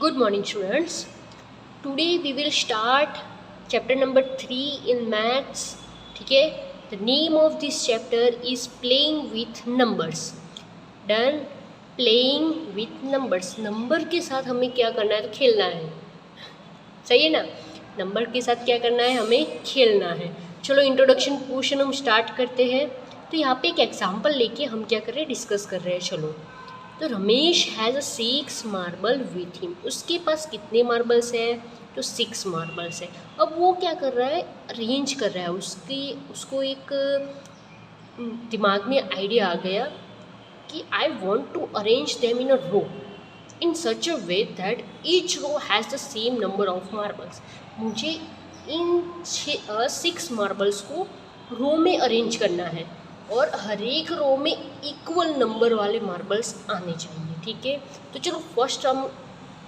Good morning, students. Today we will start chapter number 3 in maths. ठीक है. The name of this chapter is playing with numbers. Done. Playing with numbers. Number के साथ हमें क्या करना है? तो खेलना है. सही है ना? नंबर के साथ क्या करना है? हमें खेलना है. चलो इंट्रोडक्शन पोर्शन हम स्टार्ट करते हैं. तो यहाँ पे एक एग्जाम्पल लेके हम क्या कर रहे हैं? डिस्कस कर रहे हैं. चलो. तो Ramesh has a 6 marble with him. उसके पास कितने मार्बल्स हैं? तो 6 मार्बल्स है. अब वो क्या कर रहा है? अरेंज कर रहा है. उसको एक दिमाग में आइडिया आ गया कि I want to arrange them in a row in such a way that each row has the same number of marbles. मुझे इन 6 मार्बल्स को रो में अरेंज करना है और हर एक रो में इक्वल नंबर वाले मार्बल्स आने चाहिए. ठीक है. तो चलो फर्स्ट हम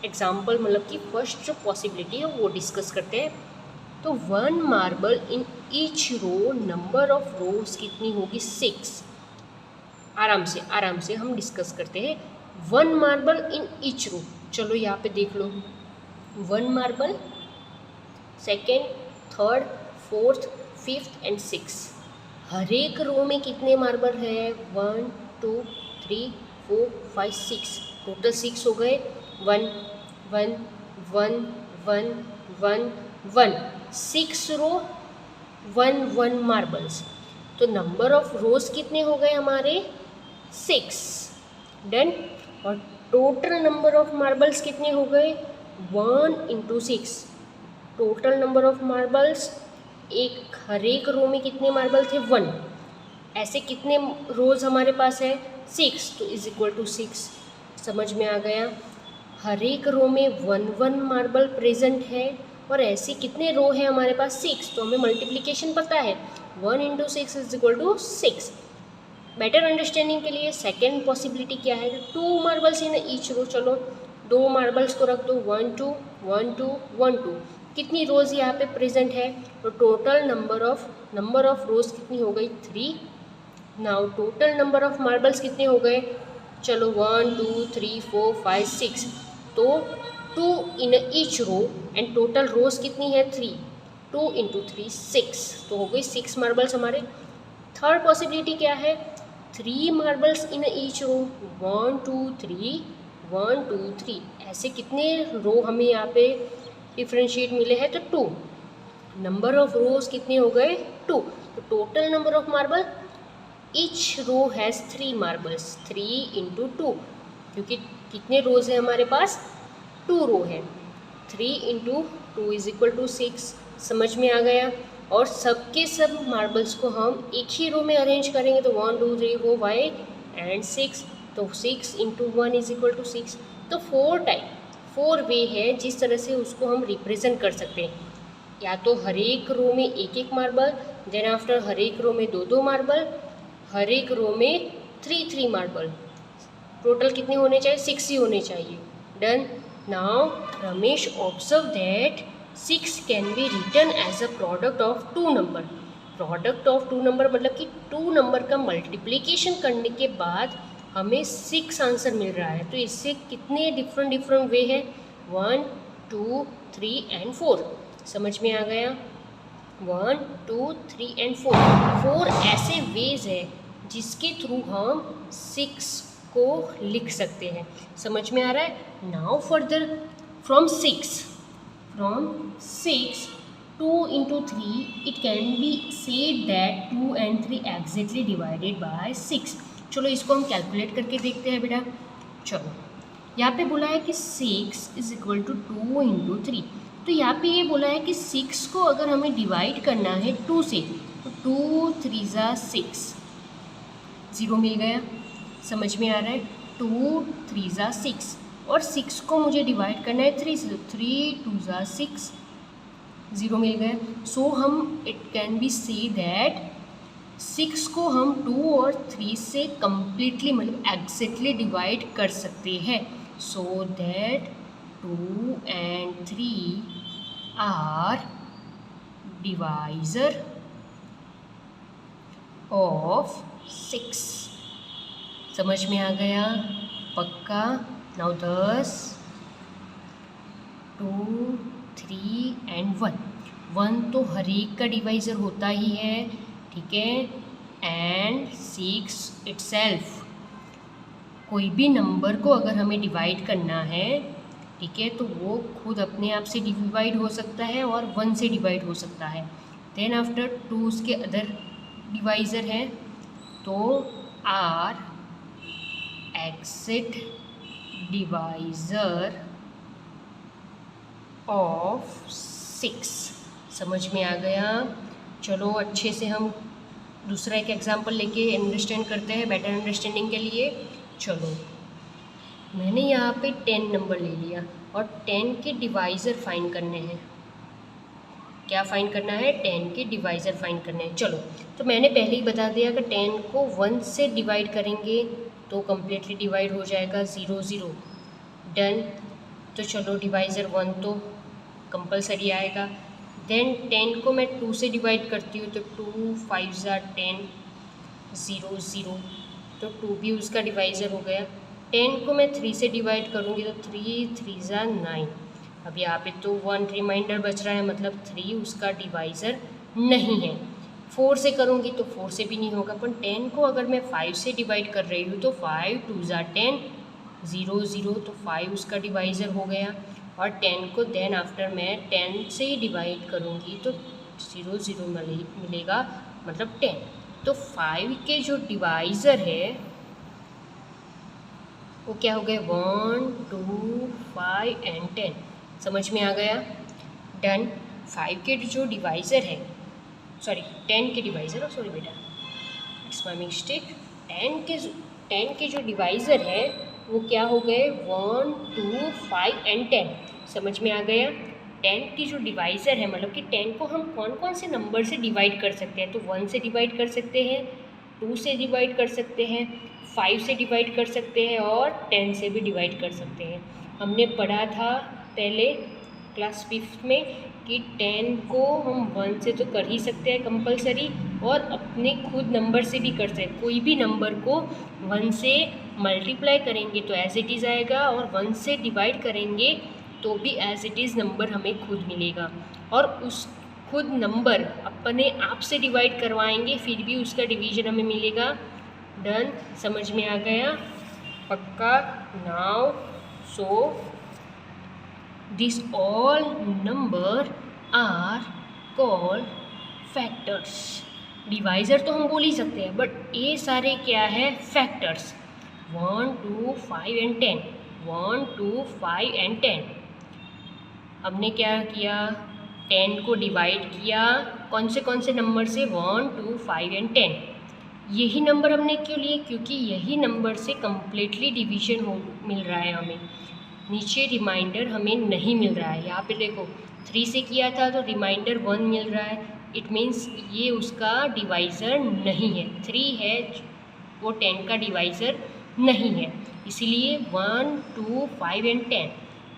एग्जाम्पल मतलब कि फर्स्ट जो पॉसिबिलिटी है वो डिस्कस करते हैं. तो 1 marble in each row, number of rows कितनी होगी? 6. आराम से हम डिस्कस करते हैं. 1 मार्बल इन ईच रो. चलो यहाँ पे देख लो. 1 marble, second, third, fourth, fifth and 6. हर एक रो में कितने मार्बल है? 1 2 3 4 5 6. टोटल 6 हो गए. 1 1 1 1 1 1. 6 रो 1 1 मार्बल्स. तो नंबर ऑफ रोज कितने हो गए हमारे? 6. डन. और टोटल नंबर ऑफ मार्बल्स कितने हो गए? 1 × 6. टोटल नंबर ऑफ मार्बल्स, हर एक रो में कितने मार्बल थे? 1. ऐसे कितने रोज हमारे पास है? 6. तो इज इक्वल टू 6. समझ में आ गया? हर एक रो में 1 1 मार्बल प्रेजेंट है. और ऐसे कितने रो है हमारे पास? 6. तो हमें मल्टीप्लिकेशन पता है. 1 × 6 is equal to 6. Better understanding के लिए सेकेंड पॉसिबिलिटी क्या है? 2 मार्बल्स इन ईच रो. चलो 2 मार्बल्स को रख दो. 1 2 1 2 1 2. कितनी रोज़ यहाँ पे प्रेजेंट है? तो टोटल नंबर ऑफ रोज़ कितनी हो गई? 3. Now total number of marbles कितने हो गए? चलो 1 2 3 4 5 6. तो 2 in each row and total rows कितनी है? 3. 2 × 3 6. तो हो गई 6 मार्बल्स हमारे. थर्ड पॉसिबिलिटी क्या है? 3 मार्बल्स इन ईच रो. 1 2 3 1 2 3. ऐसे कितने रो हमें यहाँ पे डिफ्रेंशिएट मिले हैं? तो 2. नंबर ऑफ रोज कितने हो गए? 2. तो total number of marble, each row has 3 marbles. 3 × 2. क्योंकि कितने रोज है हमारे पास? 2 रो है. 3 × 2 इज इक्वल टू 6. समझ में आ गया? और सबके सब मार्बल्स को हम एक ही रो में अरेंज करेंगे. तो 1 2 3 4 5 एंड 6. तो 6 × 1 इज इक्वल टू 6. तो 4 वे है जिस तरह से उसको हम रिप्रेजेंट कर सकते हैं. या तो हर एक रो में एक मार्बल, देन आफ्टर हर एक रो में 2 मार्बल, हर एक रो में 3 मार्बल. टोटल कितने होने चाहिए? 6 ही होने चाहिए. Done. Now Ramesh observe that 6 can be written as a product of 2 number. Product of 2 number मतलब कि 2 नंबर का मल्टीप्लिकेशन करने के बाद हमें 6 आंसर मिल रहा है. तो इससे कितने डिफरेंट वे है? 1 2 3 एंड 4. समझ में आ गया? 1 2 3 एंड 4 ऐसे वेज है जिसके थ्रू हम 6 को लिख सकते हैं. समझ में आ रहा है? Now further from 6 2 × 3 it can be said that 2 and 3 exactly divided by 6. चलो इसको हम कैलकुलेट करके देखते हैं बेटा. चलो यहाँ पे बोला है कि 6 इज इक्वल टू 2 × 3. तो यहाँ पे ये बोला है कि 6 को अगर हमें डिवाइड करना है 2 से, तो 2 3 ज़ा 6. 0 मिल गया. समझ में आ रहा है? 2 3 ज़ा 6. और 6 को मुझे डिवाइड करना है 3 से, तो 3 2 ज़ा 6. 0 मिल गया. सो हम it can be say that 6 को हम 2 और 3 से कम्प्लीटली मतलब एग्जैक्टली डिवाइड कर सकते हैं. So that 2 and 3 are divisor of 6. समझ में आ गया? पक्का? Now 10 2, 3 and 1। 1 तो हर एक का डिवाइज़र होता ही है, ठीक है। एंड 6 इटसेल्फ, कोई भी नंबर को अगर हमें डिवाइड करना है, ठीक है, तो वो खुद अपने आप से डिवाइड हो सकता है और 1 से डिवाइड हो सकता है। देन आफ्टर 2 उसके अदर डिवाइज़र हैं, तो आर एक्सिट डिवाइज़र ऑफ 6। समझ में आ गया? चलो अच्छे से हम दूसरा एक एग्जांपल लेके अंडरस्टैंड करते हैं, बेटर अंडरस्टैंडिंग के लिए। चलो, मैंने यहाँ पे 10 नंबर ले लिया और 10 के डिवाइज़र फाइंड करने हैं। क्या फाइंड करना है? 10 के डिवाइज़र फाइंड करने हैं। चलो, तो मैंने पहले ही बता दिया कि 10 को 1 से डिवाइड करेंगे तो कम्प्लीटली डिवाइड हो जाएगा, 0 0 डन। तो चलो, डिवाइज़र 1 तो कंपलसरी आएगा। देन 10 को मैं 2 से डिवाइड करती हूँ, तो 2 5 ज़ा 10, 0 0, तो 2 भी उसका डिवाइज़र हो गया। 10 को मैं 3 से डिवाइड करूँगी तो 3 3 ज़ा 9। अब यहाँ पे तो 1 रिमाइंडर बच रहा है, मतलब 3 उसका डिवाइज़र नहीं है। 4 से करूँगी तो 4 से भी नहीं होगा, पर 10 को अगर मैं 5 से डिवाइड कर रही हूँ तो 5 2 ज़ा 10, 0 0, तो 5 उसका डिवाइज़र हो गया। और 10 को देन आफ्टर मैं 10 से ही डिवाइड करूँगी तो 0 0 मिलेगा, मतलब 10। तो 5 के जो डिवाइज़र है वो क्या हो गए? 1 2 5 एंड 10। समझ में आ गया? डन। 5 के जो डिवाइज़र है, सॉरी 10 के डिवाइज़र, सॉरी बेटा, इट्स माई मिस्टेक। 10 के जो डिवाइज़र है वो क्या हो गए? 1 2 5 एंड 10। समझ में आ गया? 10 की जो डिवाइज़र है, मतलब कि 10 को हम कौन कौन से नंबर से डिवाइड कर सकते हैं? तो 1 से डिवाइड कर सकते हैं, 2 से डिवाइड कर सकते हैं, 5 से डिवाइड कर सकते हैं और 10 से भी डिवाइड कर सकते हैं। हमने पढ़ा था पहले क्लास 5 में कि 10 को हम 1 से तो कर ही सकते हैं कंपलसरी, और अपने खुद नंबर से भी कर सकते हैं। कोई भी नंबर को 1 से मल्टीप्लाई करेंगे तो एज इट इज़ आएगा, और 1 से डिवाइड करेंगे तो भी एज इट इज़ नंबर हमें खुद मिलेगा। और उस खुद नंबर अपने आप से डिवाइड करवाएंगे फिर भी उसका डिवीजन हमें मिलेगा। डन। समझ में आ गया? पक्का? Now so this all number are called factors. Divisor तो हम बोल ही सकते हैं, बट ये सारे क्या है? फैक्टर्स। 1 2 5 and 10, 1 2 5 and 10। हमने क्या किया? 10 को डिवाइड किया कौन से नंबर से? 1 2 5 एंड 10। यही नंबर हमने क्यों लिए? क्योंकि यही नंबर से कम्प्लीटली डिवीजन मिल रहा है हमें। नीचे रिमाइंडर हमें नहीं मिल रहा है। यहाँ पे देखो 3 से किया था तो रिमाइंडर 1 मिल रहा है, इट मीन्स ये उसका डिवाइज़र नहीं है। 3 है, वो 10 का डिवाइज़र नहीं है। इसीलिए 1 2 5 एंड 10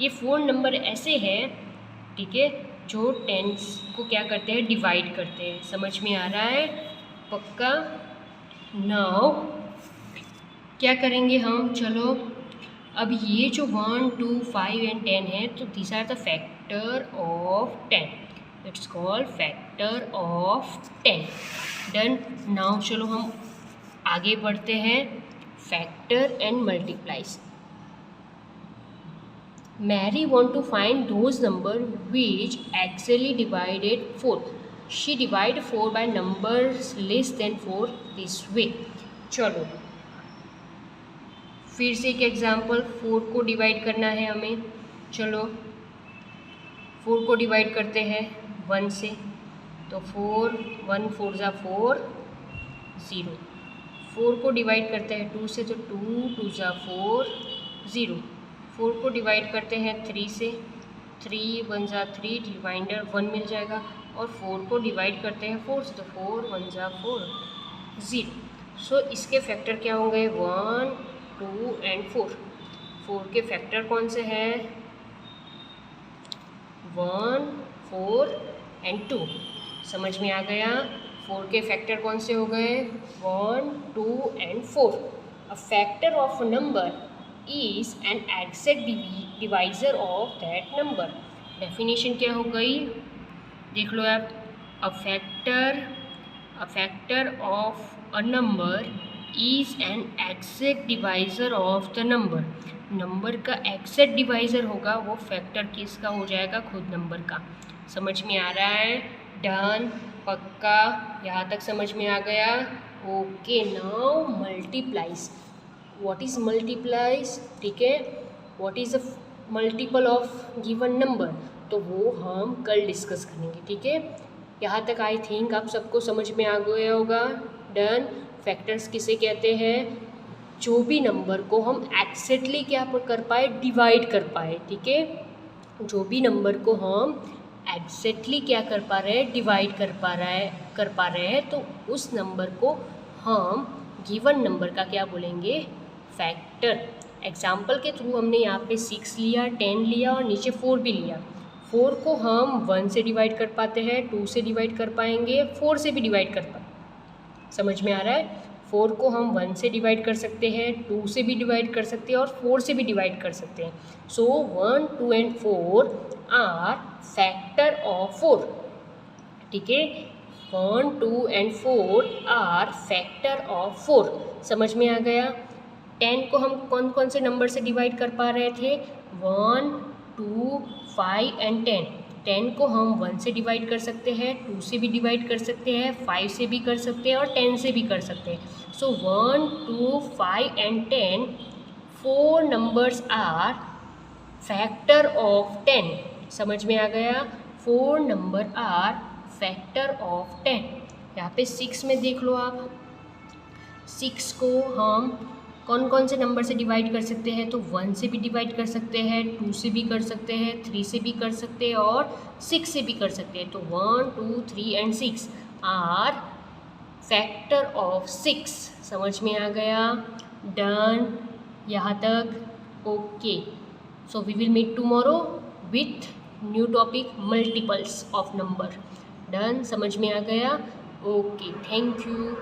ये 4 नंबर ऐसे हैं, ठीक है, जो 10 को क्या करते हैं? डिवाइड करते हैं। समझ में आ रहा है? पक्का? नाउ क्या करेंगे हम? चलो, अब ये जो 1 2 5 एंड 10 है, तो this are the factor of 10। It's called factor of 10। Done. Now चलो हम आगे बढ़ते हैं। Factor and multiplies. Mary want to find those number which actually divided 4. She divided 4 by numbers less than 4 this way. चलो फिर से एक example. 4 को डिवाइड करना है हमें। चलो 4 को डिवाइड करते हैं 1 से, तो 4 1 4 ज़ा 4 0। 4 को डिवाइड करते हैं 2 से, तो 2 2 ज़ा 4 0। 4 को डिवाइड करते हैं 3 से, 3 1 ज़ा 3, रिमाइंडर 1 मिल जाएगा। और 4 को डिवाइड करते हैं 4 से, तो 4 1 ज़ा 4 0। सो इसके फैक्टर क्या होंगे? 1 2 एंड 4। 4 के फैक्टर कौन से हैं? 1 4 एंड 2। समझ में आ गया? 4 के फैक्टर कौन से हो गए? 1 2 and 4। A factor of a number is an exact divisor of that number. Definition क्या हो गई, देख लो आप, a factor of a number is an exact divisor of the number. Number का एक्सेक्ट डिवाइजर होगा वो फैक्टर किसका हो जाएगा, खुद नंबर का। समझ में आ रहा है, डन, पक्का, यहाँ तक समझ में आ गया। Okay, now multiplies, what is multiplies, ठीक है, what is a multiple of given number, तो वो हम कल डिस्कस करेंगे, ठीक है। यहाँ तक आई थिंक आप सबको समझ में आ गया होगा। डन। फैक्टर्स किसे कहते हैं, जो भी नंबर को हम एक्सेक्टली क्या कर पाए, डिवाइड कर पाए, ठीक है। जो भी नंबर को हम एग्जैक्टली क्या कर पा रहे हैं, डिवाइड कर पा रहे हैं, तो उस नंबर को हम गिवन नंबर का क्या बोलेंगे, फैक्टर। एग्जाम्पल के थ्रू हमने यहाँ पे 6 लिया, 10 लिया और नीचे 4 भी लिया। 4 को हम 1 से डिवाइड कर पाते हैं, 2 से डिवाइड कर पाएंगे, 4 से भी डिवाइड कर पाएंगे। समझ में आ रहा है, 4 को हम 1 से डिवाइड कर सकते हैं, 2 से भी डिवाइड कर सकते हैं और 4 से भी डिवाइड कर सकते हैं। So 1, 2 and 4 are factor of 4, ठीक है। 1, 2 एंड 4 आर फैक्टर ऑफ 4। समझ में आ गया। 10 को हम कौन कौन से नंबर से डिवाइड कर पा रहे थे, 1, 2, 5 एंड 10। 10 को हम 1 से डिवाइड कर सकते हैं, 2 से भी डिवाइड कर सकते हैं, 5 से भी कर सकते हैं और 10 से भी कर सकते हैं। So 1, 2, 5 and 10, 4 numbers are factor of 10। समझ में आ गया, 4 नंबर आर फैक्टर ऑफ 10। यहाँ पे 6 में देख लो आप, 6 को हम कौन कौन से नंबर से डिवाइड कर सकते हैं, तो 1 से भी डिवाइड कर सकते हैं, 2 से भी कर सकते हैं, 3 से भी कर सकते हैं और 6 से भी कर सकते हैं। तो 1, 2, 3 एंड 6 आर फैक्टर ऑफ 6। समझ में आ गया, डन, यहाँ तक। Okay, so we will meet tomorrow with new topic, multiples of number. Done, समझ में आ गया। Okay, thank you.